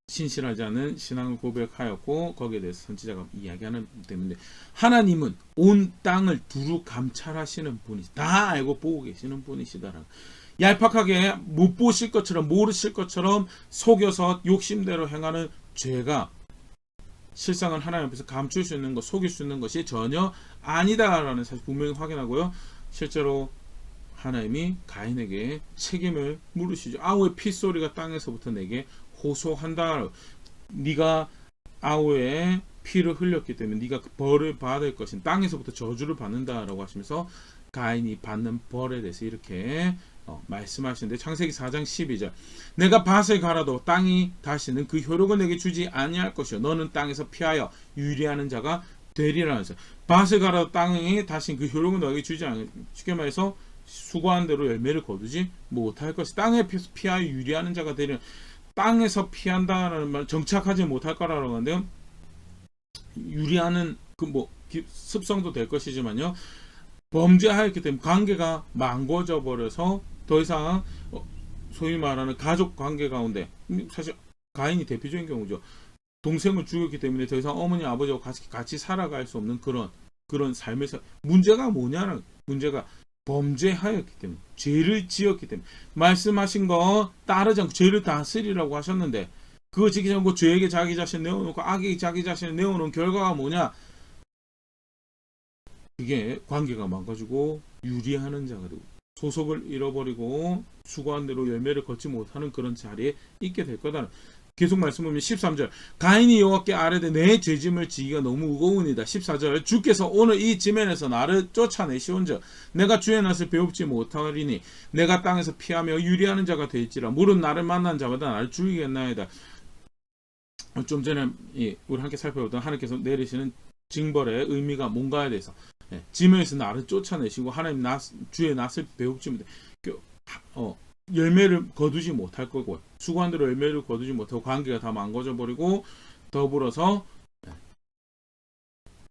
신실하지 않은 신앙을 고백하였고 거기에 대해서 선지자가 이야기하는 때문에 하나님은 온 땅을 두루 감찰하시는 분이시 다 알고 보고 계시는 분이시다라고. 얄팍하게 못 보실 것처럼 모르실 것처럼 속여서 욕심대로 행하는 죄가 실상은 하나님 앞에서 감출 수 있는 것, 속일 수 있는 것이 전혀 아니다라는 사실 분명히 확인하고요. 실제로 하나님이 가인에게 책임을 물으시죠. 아우의 핏소리가 땅에서부터 내게 호소한다. 네가 아우의 피를 흘렸기 때문에 네가 그 벌을 받을 것인 땅에서부터 저주를 받는다라고 하시면서 가인이 받는 벌에 대해서 이렇게 말씀하시는데 창세기 4장 12절 내가 밭을 갈아도 땅이 다시는 그 효력을 내게 주지 아니할 것이요 너는 땅에서 피하여 유리하는 자가 되리라면서 밭을 갈아도 땅이 다시는 그 효력을 너에게 주지 않을 쉽게 말해서 수고한 대로 열매를 거두지 못할 것이 땅에 피하여 유리하는 자가 되리라. 땅에서 피한다는 말 정착하지 못할 거라고 하는데요. 유리하는 습성도 될 것이지만요. 범죄하였기 때문에 관계가 망고져 버려서 더 이상 소위 말하는 가족 관계 가운데 사실 가인이 대표적인 경우죠. 동생을 죽였기 때문에 더 이상 어머니 아버지와 같이 살아갈 수 없는 그런 삶에서 문제가 뭐냐는 문제가 범죄하였기 때문에 죄를 지었기 때문에 말씀하신 거 따르지 않고 죄를 다스리라고 하셨는데 그거 지키지 않고 죄에게 자기 자신 내어놓고 악에게 자기 자신을 내어놓은 결과가 뭐냐? 그게 관계가 망가지고 유리하는 자가 되고 소속을 잃어버리고 수고한 대로 열매를 걷지 못하는 그런 자리에 있게 될 거다. 계속 말씀 보면 13절 가인이 여호와께 아뢰되 내 죄짐을 지기가 너무 무거우니이다. 14절 주께서 오늘 이 지면에서 나를 쫓아내시온즉 내가 주의 낯을 배웁지 못하리니 내가 땅에서 피하며 유리하는 자가 되있지라 물은 나를 만난 자마다 나를 죽이겠나이다. 좀 전에 우리 함께 살펴보던 하나님께서 내리시는 징벌의 의미가 뭔가에 대해서 지면에서 나를 쫓아내시고 하나님 주의 낯을 배웁지 못해 열매를 거두지 못할 거고 수고한대로 열매를 거두지 못하고 관계가 다 망가져 버리고 더불어서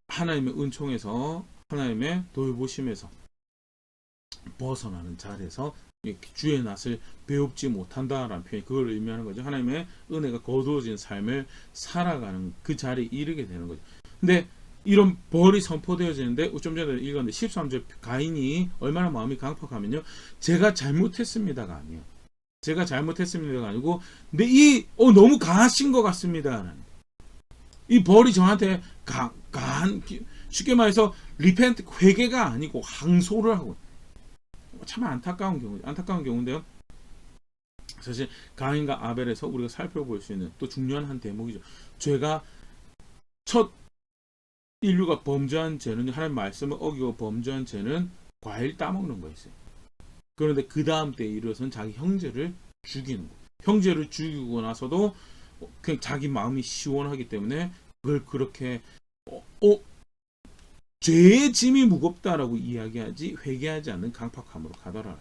하나님의 은총에서 하나님의 돌보심에서 벗어나는 자리에서 주의 낯을 배웁지 못한다라는 표현이 그걸 의미하는 거죠. 하나님의 은혜가 거두어진 삶을 살아가는 그 자리에 이르게 되는 거죠. 근데 이런 벌이 선포되어지는데 좀 전에 읽었는데 13절 가인이 얼마나 마음이 강팍하면요. 제가 잘못했습니다가 아니에요. 제가 잘못했습니다가 아니고 근데 너무 강하신 것 같습니다. 이 벌이 저한테 강한 쉽게 말해서 리펜트 회개가 아니고 항소를 하고 참 안타까운 경우인데요. 사실 가인과 아벨에서 우리가 살펴볼 수 있는 또 중요한 한 대목이죠. 죄가 첫 인류가 범죄한 죄는 하나님 말씀을 어기고 범죄한 죄는 과일 따먹는 거였어요. 그런데 그 다음 때에 이르러서는 자기 형제를 죽이는 거. 형제를 죽이고 나서도 그냥 자기 마음이 시원하기 때문에 그걸 그렇게 죄의 짐이 무겁다라고 이야기하지 회개하지 않는 강팍함으로 가더라.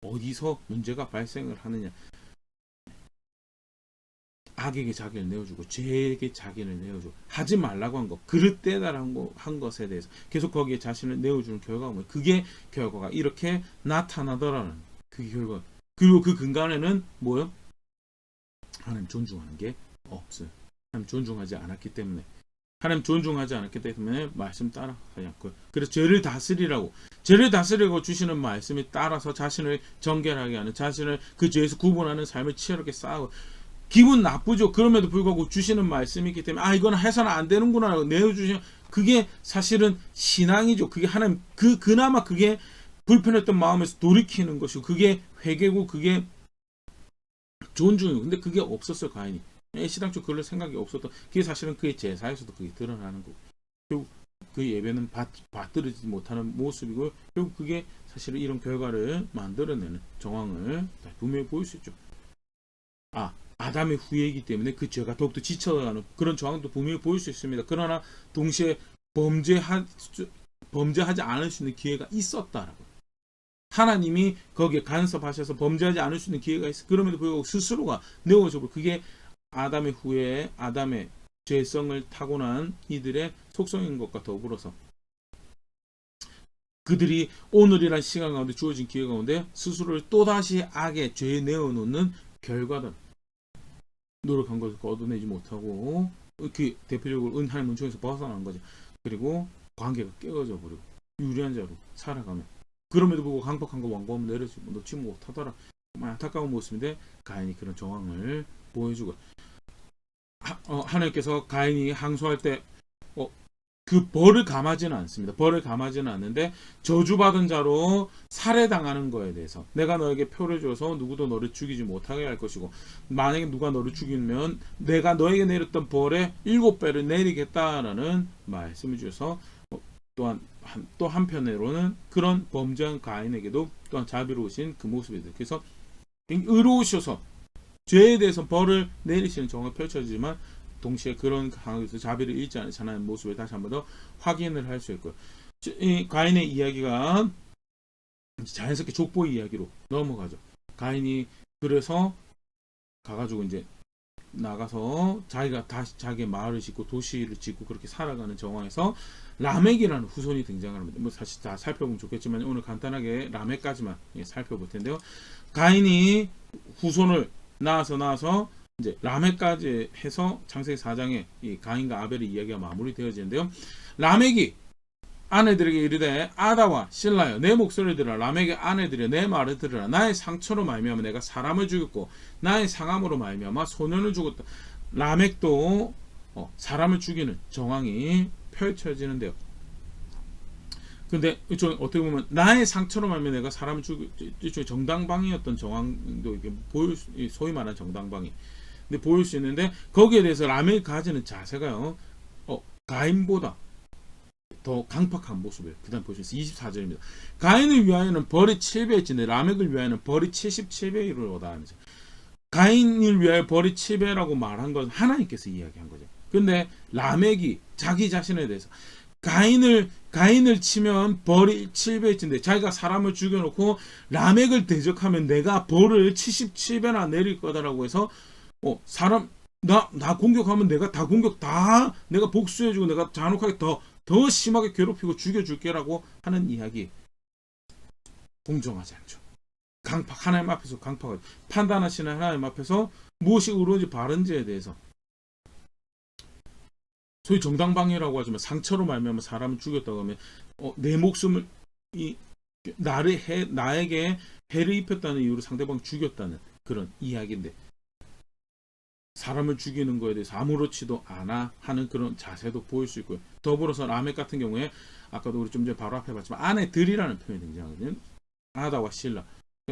어디서 문제가 발생을 하느냐. 악에게 자기를 내어주고 죄에게 자기를 내어주고 하지 말라고 한 것, 그릇되다라고 한 것에 대해서 계속 거기에 자신을 내어주는 결과가 뭐예요? 그게 결과가 이렇게 나타나더라는 그 결과. 그리고 그 근간에는 뭐예요? 하나님 존중하는 게 없어요. 하나님 존중하지 않았기 때문에. 하나님 존중하지 않았기 때문에 말씀 따라가지 않고 그래서 죄를 다스리고 주시는 말씀에 따라서 자신을 정결하게 하는 자신을 그 죄에서 구분하는 삶을 치열하게 쌓고 기분 나쁘죠. 그럼에도 불구하고 주시는 말씀이 있기 때문에 이건 해서는 안 되는구나 라고 내어주시면 그게 사실은 신앙이죠. 그게 하나님 그나마 그게 불편했던 마음에서 돌이키는 것이고 그게 회개고 그게 존중이고 근데 그게 없었어요. 가인이. 시당초 그럴 생각이 없었던 그게 사실은 그의 제사에서도 그게 드러나는 거고 결국 그 예배는 받들지 못하는 모습이고 결국 그게 사실은 이런 결과를 만들어내는 정황을 분명히 보일 수 있죠. 아담의 후예이기 때문에 그 죄가 더욱더 지쳐가는 그런 정황도 분명히 보일 수 있습니다. 그러나 동시에 범죄하지 않을 수 있는 기회가 있었다라고. 하나님이 거기에 간섭하셔서 범죄하지 않을 수 있는 기회가 있어. 그럼에도 불구하고 스스로가 내어져 그게 아담의 후에 아담의 죄성을 타고난 이들의 속성인 것과 더불어서 그들이 오늘이란 시간 가운데 주어진 기회 가운데 스스로를 또다시 악의 죄에 내어놓는 결과다. 노력한 것을 얻어내지 못하고 그 대표적으로 하나님 은총에서 벗어나는 거죠. 그리고 관계가 깨어져 버리고 유리한 자로 살아가면 그럼에도 불구하고 강박한 거 완고함을 놓지 못하더라. 정말 안타까운 모습인데 가인이 그런 정황을 보여주고 하나님께서 가인이 항소할 때 그 벌을 감하지는 않습니다. 벌을 감하지는 않는데 저주받은 자로 살해당하는 거에 대해서 내가 너에게 표를 줘서 누구도 너를 죽이지 못하게 할 것이고 만약에 누가 너를 죽이면 내가 너에게 내렸던 벌의 7배를 내리겠다라는 말씀을 주셔서 또한 또 한편으로는 그런 범죄한 가인에게도 또한 자비로우신 그 모습이다. 그래서 의로우셔서 죄에 대해서 벌을 내리시는 정황이 펼쳐지지만 동시에 그런 강에서 자비를 잃지 않는 모습을 다시 한번 더 확인을 할 수 있고요. 이 가인의 이야기가 자연스럽게 족보의 이야기로 넘어가죠. 가인이 그래서 가가지고 이제 나가서 자기가 다시 자기의 마을을 짓고 도시를 짓고 그렇게 살아가는 정황에서 라멕이라는 후손이 등장합니다. 뭐 사실 다 살펴보면 좋겠지만 오늘 간단하게 라멕까지만 살펴볼 텐데요. 가인이 후손을 낳아서 이제 라멕까지 해서 창세기 4장에 이 가인과 아벨의 이야기가 마무리되어지는데요. 라멕이 아내들에게 이르되 아다와 실라여 내 목소리를 들으라. 라멕의 아내들여 내 말을 들으라. 나의 상처로 말미암아 내가 사람을 죽였고 나의 상함으로 말미암아 소년을 죽였다. 라멕도 사람을 죽이는 정황이 펼쳐지는데요. 근데 이쪽 어떻게 보면 나의 상처로 말미암아 내가 사람을 이쪽 정당방위였던 정황도 이렇게 소위 말하는 정당방위 근데 보일 수 있는데 거기에 대해서 라멕이 가지는 자세가요. 가인보다 더 강팍한 모습을 그 다음 볼 수 있어요. 24절입니다. 가인을 위하여는 벌이 7배일진데 라멕을 위하여는 벌이 77배이로다. 가인을 위하여 벌이 7배라고 말한 건 하나님께서 이야기한 거죠. 근데 라멕이 자기 자신에 대해서 가인을 치면 벌이 7배인데 자기가 사람을 죽여놓고 라멕을 대적하면 내가 벌을 77배나 내릴 거다라고 해서 사람 나 공격하면 내가 다 내가 복수해주고 내가 잔혹하게 더 심하게 괴롭히고 죽여줄게라고 하는 이야기 공정하지 않죠. 하나님 앞에서 강팍하죠. 판단하시는 하나님 앞에서 무엇이 옳은지 바른지에 대해서 소위 정당방위라고 하지만 상처로 말미암아 사람을 죽였다고 하면 내 목숨을 나에게 해를 입혔다는 이유로 상대방 죽였다는 그런 이야기인데 사람을 죽이는 거에 대해서 아무렇지도 않아 하는 그런 자세도 보일 수 있고요. 더불어서 라멕 같은 경우에 아까도 우리 좀 전에 바로 앞에 봤지만 아내들이라는 표현이 등장하거든요. 아다와 실라.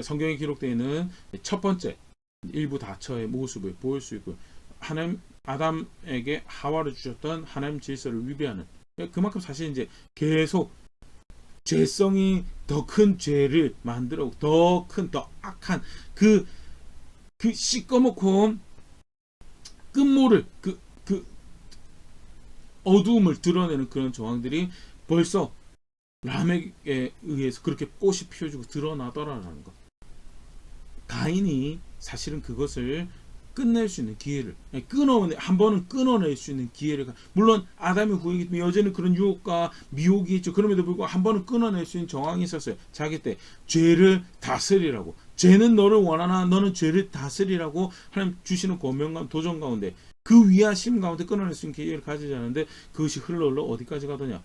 성경에 기록되어 있는 첫 번째 일부 다처의 모습을 보일 수 있고요. 하나님 아담에게 하와를 주셨던 하나님 질서를 위배하는 그만큼 사실 이제 계속 죄성이 더 큰 죄를 만들어 더 악한 그 시꺼멓고 끝모를 그 어두움을 드러내는 그런 정황들이 벌써 라멕에 의해서 그렇게 꽃이 피어지고 드러나더라라는 것. 가인이 사실은 그것을 끝낼 수 있는 기회를 한 번은 끊어낼 수 있는 기회를 물론 아담의 후이기 때문에 여전히 그런 유혹과 미혹이 있죠. 그럼에도 불구하고 한 번은 끊어낼 수 있는 정황이 있었어요. 자기 때 죄를 다스리라고 죄는 너를 원하나 너는 죄를 다스리라고 하나님 주시는 권명과 도전 가운데 그 위하심 가운데 끊어낼 수 있는 기회를 가지지 않는데 그것이 흘러 어디까지 가더냐.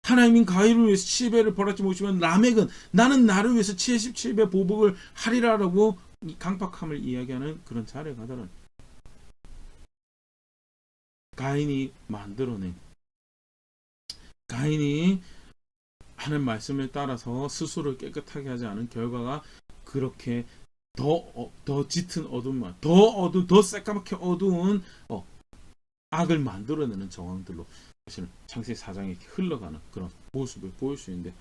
하나님인 가인을 위해서 7배를 벌하지 못하면 라멕은 나는 나를 위해서 77배 보복을 하리라라고 이 강팍함을 이야기하는 그런 자리에 가더라는 가인이 만들어낸 가인이 하는 말씀을 따라서 스스로를 깨끗하게 하지 않은 결과가 그렇게 더 짙은 어둠만 더 새까맣게 어두운 악을 만들어내는 정황들로 사실은 창세기 4장에 이렇게 흘러가는 그런 모습을 보일 수 있는데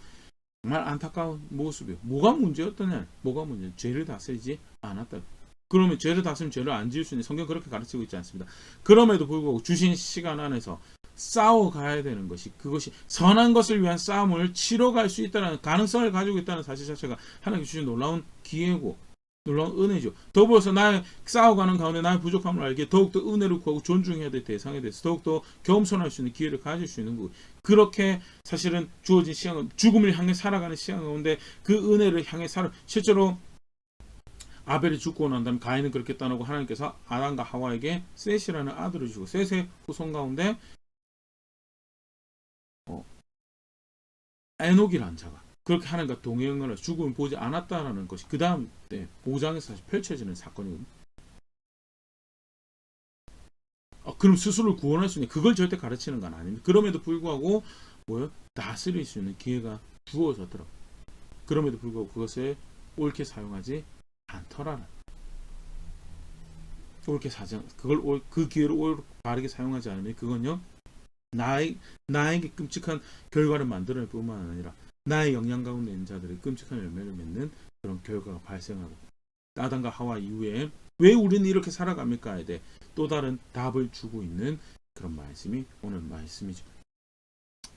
정말 안타까운 모습이요. 뭐가 문제였더냐? 뭐가 문제? 죄를 다스리지 않았다. 그러면 죄를 다스리면 죄를 안 지을 수 있는 성경 그렇게 가르치고 있지 않습니다. 그럼에도 불구하고 주신 시간 안에서 싸워가야 되는 것이 그것이 선한 것을 위한 싸움을 치러갈 수 있다는 가능성을 가지고 있다는 사실 자체가 하나님께 주신 놀라운 기회고 놀라운 은혜죠. 더불어서 나의 싸워가는 가운데 나의 부족함을 알기에 더욱더 은혜를 구하고 존중해야 될 대상에 대해서 더욱더 겸손할 수 있는 기회를 가질 수 있는 거고 그렇게 사실은 주어진 시간 죽음을 향해 살아가는 시간 가운데 그 은혜를 향해 실제로 아벨이 죽고 난 다음에 가인은 그렇게 떠나고 하나님께서 아담과 하와에게 셋이라는 아들을 주고 셋의 후손 가운데 에녹이라는 자가 그렇게 하나님과 동행을 죽음을 보지 않았다라는 것이 그 다음 때 5장에서 사실 펼쳐지는 사건이거든요. 그럼 스스로를 구원할 수 있는 그걸 절대 가르치는 건 아닙니다. 그럼에도 불구하고 다스릴 수 있는 기회가 주어졌더라고요. 그럼에도 불구하고 그것을 옳게 사용하지 않더라는 그 기회를 바르게 사용하지 않으면 그건요 나에게 끔찍한 결과를 만들어낼 뿐만 아니라 나의 영향 가운데 있는 자들이 끔찍한 열매를 맺는 그런 결과가 발생하고 아담과 하와 이후에 왜 우리는 이렇게 살아갑니까에 대해 또 다른 답을 주고 있는 그런 말씀이 오늘 말씀이죠.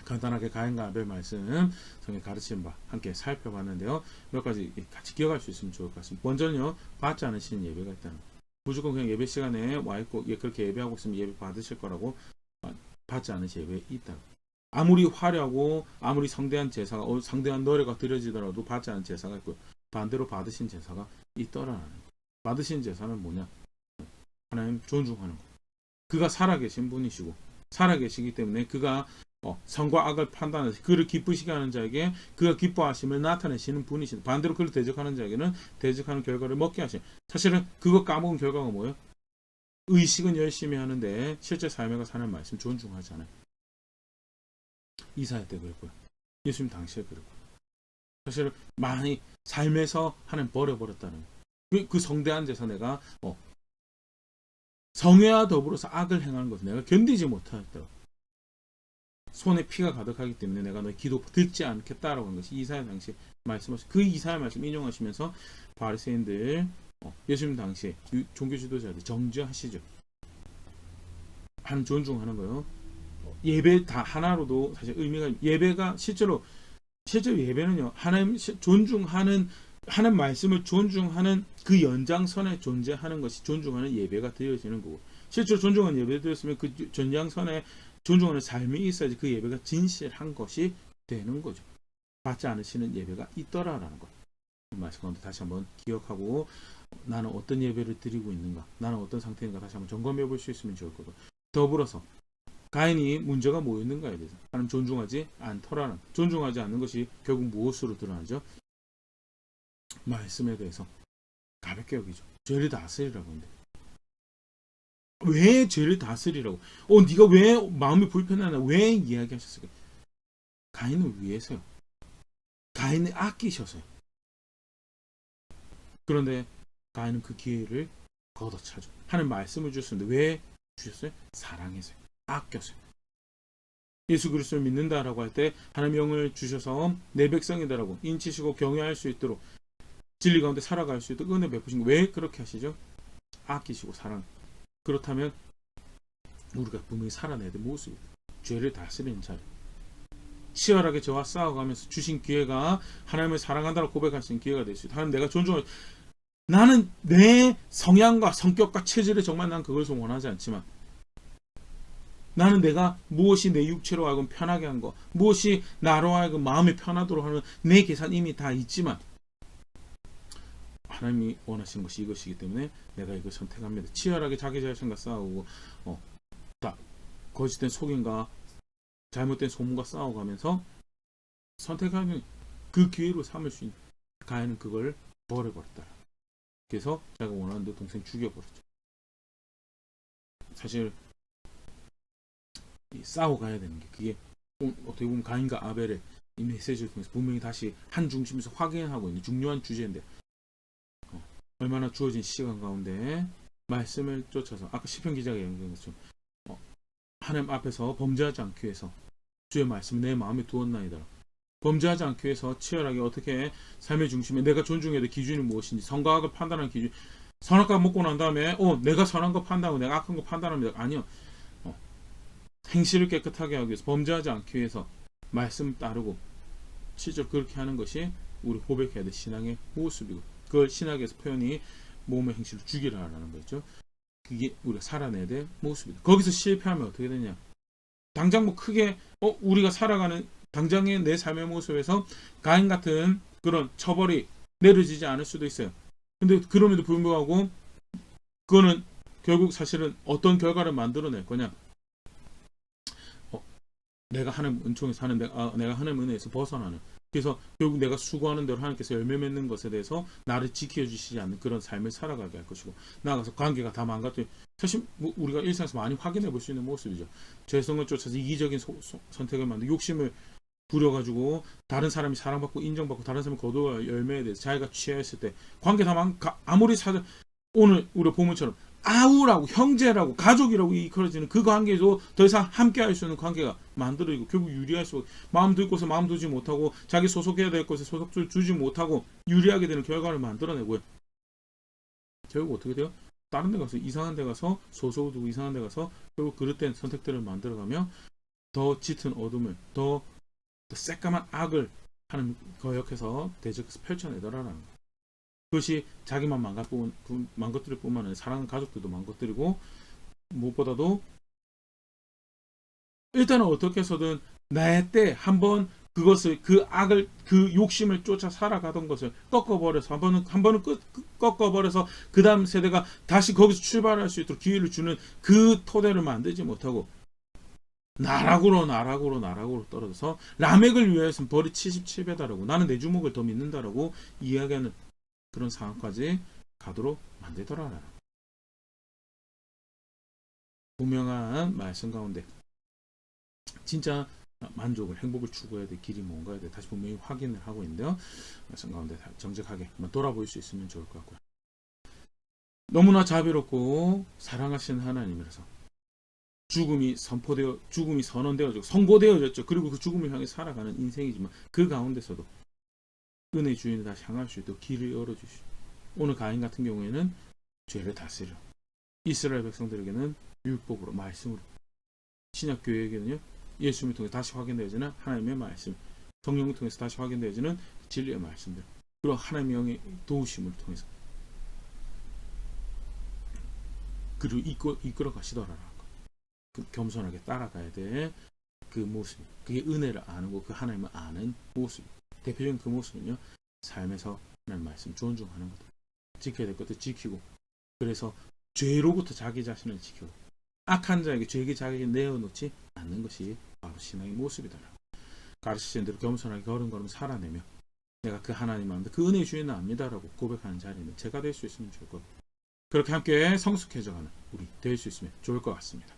간단하게 가인과 아벨 말씀 성경 가르치는 바 함께 살펴봤는데요. 몇 가지 같이 기억할 수 있으면 좋을 것 같습니다. 먼저는요. 받지 않으시는 예배가 있다는 거. 무조건 그냥 예배 시간에 와있고 그렇게 예배하고 있으면 예배 받으실 거라고 받지 않으신 예배 있다. 아무리 화려하고 아무리 성대한 제사가 상대한 노래가 드려지더라도 받지 않은 제사가 있고 반대로 받으신 제사가 있더라는 거. 받으신 제사는 뭐냐? 하나님 존중하는 거. 그가 살아계신 분이시고 살아계시기 때문에 그가 선과 악을 판단해서 그를 기쁘시게 하는 자에게 그가 기뻐하심을 나타내시는 분이시다. 반대로 그를 대적하는 자에게는 대적하는 결과를 먹게 하신. 사실은 그거 까먹은 결과가 뭐예요? 의식은 열심히 하는데 실제 삶에 가서 하는 말씀 존중하지 않아요. 이사야 때 그랬고요. 예수님 당시에 그랬고요. 사실 많이 삶에서 하나님 버려버렸다는 그 성대한 제사 내가 성회와 더불어서 악을 행하는 것을 내가 견디지 못하였다. 손에 피가 가득하기 때문에 내가 너의 기도 듣지 않겠다라고 한 것이 이사야 당시에 말씀하신 그 이사야 말씀 인용하시면서 바리새인들 예수님 당시에 종교 지도자들 정죄하시죠. 한 존중하는 거요. 예배 다 하나로도 사실 의미가 예배가 실제로 예배는요 하나님 존중하는 하나님 말씀을 존중하는 그 연장선에 존재하는 것이 존중하는 예배가 되어지는 거고 실제로 존중하는 예배 드렸으면 그 연장선에 존중하는 삶이 있어야지 그 예배가 진실한 것이 되는 거죠. 받지 않으시는 예배가 있더라라는 것. 말씀 가운데 다시 한번 기억하고 나는 어떤 예배를 드리고 있는가, 나는 어떤 상태인가 다시 한번 점검해 볼 수 있으면 좋을 거고 더불어서 가인이 문제가 뭐였는가에 대해서 하나님 존중하지 않더라는 존중하지 않는 것이 결국 무엇으로 드러나죠? 말씀에 대해서 가볍게 여기죠. 죄를 다스리라고 하는데 왜 죄를 다스리라고? 네가 왜 마음이 불편하나? 왜 이야기하셨을까? 가인을 위해서요. 가인을 아끼셔서요. 그런데 가인은 그 기회를 걷어차죠. 하는 말씀을 주셨는데 왜 주셨어요? 사랑해서요. 아껴서요. 예수 그리스도를 믿는다라고 할 때 하나님 영을 주셔서 내 백성이다라고 인치시고 경외할 수 있도록 진리 가운데 살아갈 수 있도록 은혜 베푸신 거. 왜 그렇게 하시죠? 아끼시고 사랑. 그렇다면 우리가 분명히 살아내야 될 모습이다. 죄를 다스리는 자리. 치열하게 저와 싸워가면서 주신 기회가 하나님을 사랑한다고 고백할 수 있는 기회가 될 수 있다. 하나님 내가 존중할 나는 내 성향과 성격과 체질에 정말 난 그것을 원하지 않지만 나는 내가 무엇이 내 육체로 하여금 편하게 한 거 무엇이 나로 하여금 마음이 편하도록 하는 내 계산 이미 다 있지만 하나님이 원하시는 것이 이것이기 때문에 내가 이걸 선택합니다. 치열하게 자기 자신과 싸우고 거짓된 속임과 잘못된 소문과 싸워가면서 선택하는 그 기회로 삼을 수 있는 가인은 그걸 버려버렸다. 그래서 자기가 원하는 데 동생 죽여버렸죠. 사실 싸워가야 되는 게 그게 어떻게 보면 가인과 아벨의 이 메시지를 통해서 분명히 다시 한 중심에서 확인하고 있는 중요한 주제인데 얼마나 주어진 시간 가운데 말씀을 쫓아서 아까 시편 기자가 얘기한 것처럼 하나님 앞에서 범죄하지 않기 위해서 주의 말씀 내 마음에 두었나이다. 범죄하지 않기 위해서 치열하게 어떻게 삶의 중심에 내가 존중해야 될 기준이 무엇인지 선과 악을 판단하는 기준. 선악과 먹고 난 다음에 내가 선한 거 판단하고 내가 악한 거 판단합니다. 아니요. 행실을 깨끗하게 하기 위해서 범죄하지 않기 위해서 말씀 따르고 실제로 그렇게 하는 것이 우리 고백해야 될 신앙의 모습이고 그걸 신학에서 표현이 몸의 행실을 죽이라라는 거죠. 그게 우리가 살아내야 될 모습이다. 거기서 실패하면 어떻게 되냐? 당장 뭐 크게 우리가 살아가는 당장의 내 삶의 모습에서 가인 같은 그런 처벌이 내려지지 않을 수도 있어요. 근데 그럼에도 불구하고 그거는 결국 사실은 어떤 결과를 만들어낼 거냐? 내가 하나님 은총에 사는 내가 하나님 은혜에서 벗어나는 그래서 결국 내가 수고하는 대로 하나님께서 열매 맺는 것에 대해서 나를 지켜주시지 않는 그런 삶을 살아가게 할 것이고 나아가서 관계가 다 망가져 사실 우리가 일상에서 많이 확인해 볼 수 있는 모습이죠. 죄성을 쫓아서 이기적인 선택을 만들고 욕심을 부려가지고 다른 사람이 사랑받고 인정받고 다른 사람이 거두어 열매에 대해서 자기가 취하였을 때 관계 다 아무리 오늘 우리 본문처럼 아우라고 형제라고 가족이라고 이끌어지는 그 관계도 더 이상 함께 할 수 있는 관계가 만들어지고 결국 유리할 수 마음 둘 곳에 마음 두지 못하고 자기 소속해야 될 곳에 소속을 주지 못하고 유리하게 되는 결과를 만들어내고요. 결국 어떻게 돼요? 다른 데 가서 이상한 데 가서 소속을 두고 이상한 데 가서 결국 그릇된 선택들을 만들어가며 더 짙은 어둠을 더 새까만 악을 하는 거역해서 대적해서 펼쳐내더라라는 거예요. 그것이 자기만 망가뜨릴 뿐만 아니라 사랑하는 가족들도 망가뜨리고 무엇보다도 일단은 어떻게 해서든 나의 때 한번 그것을 그 악을 그 욕심을 쫓아 살아가던 것을 꺾어버려서 한 번은 꺾어버려서 그 다음 세대가 다시 거기서 출발할 수 있도록 기회를 주는 그 토대를 만들지 못하고 나락으로 떨어져서 라멕을 위해서는 벌이 77배다라고 나는 내 주먹을 더 믿는다라고 이야기하는 그런 상황까지 가도록 만들더라. 분명한 말씀 가운데 진짜 만족을 행복을 추구해야 될 길이 뭔가에 대해 다시 분명히 확인을 하고 있는데요. 말씀 가운데 정직하게 돌아볼 수 있으면 좋을 것 같고요. 너무나 자비롭고 사랑하시는 하나님이라서 죽음이 선언되어졌고 선고되어졌죠. 그리고 그 죽음을 향해 살아가는 인생이지만 그 가운데서도 은혜의 주인을 다시 향할 수 있도록 길을 열어주시고 오늘 가인 같은 경우에는 죄를 다스려 이스라엘 백성들에게는 율법으로 말씀으로 신약 교회에게는요, 예수님을 통해 다시 확인되어지는 하나님의 말씀, 성령을 통해서 다시 확인되어지는 진리의 말씀들, 그리고 하나님의 영의 도우심을 통해서 그리고 이끌어 가시더라라는 것. 그 겸손하게 따라가야 돼. 그 모습, 그게 은혜를 아는 거, 그 하나님을 아는 모습. 대표적인 그 모습은요, 삶에서 하나님 말씀 존중하는 것, 지켜야 될 것도 지키고, 그래서 죄로부터 자기 자신을 지키고, 악한 자에게 죄의 자격을 내어놓지 않는 것이 바로 신앙의 모습이다. 가르치신 대로 겸손하게 걸음걸음 살아내며, 내가 그 하나님 마음대 그 은혜의 주인은 압니다라고 고백하는 자리는 제가 될 수 있으면 좋을 것 같아요. 그렇게 함께 성숙해져가는 우리 될 수 있으면 좋을 것 같습니다.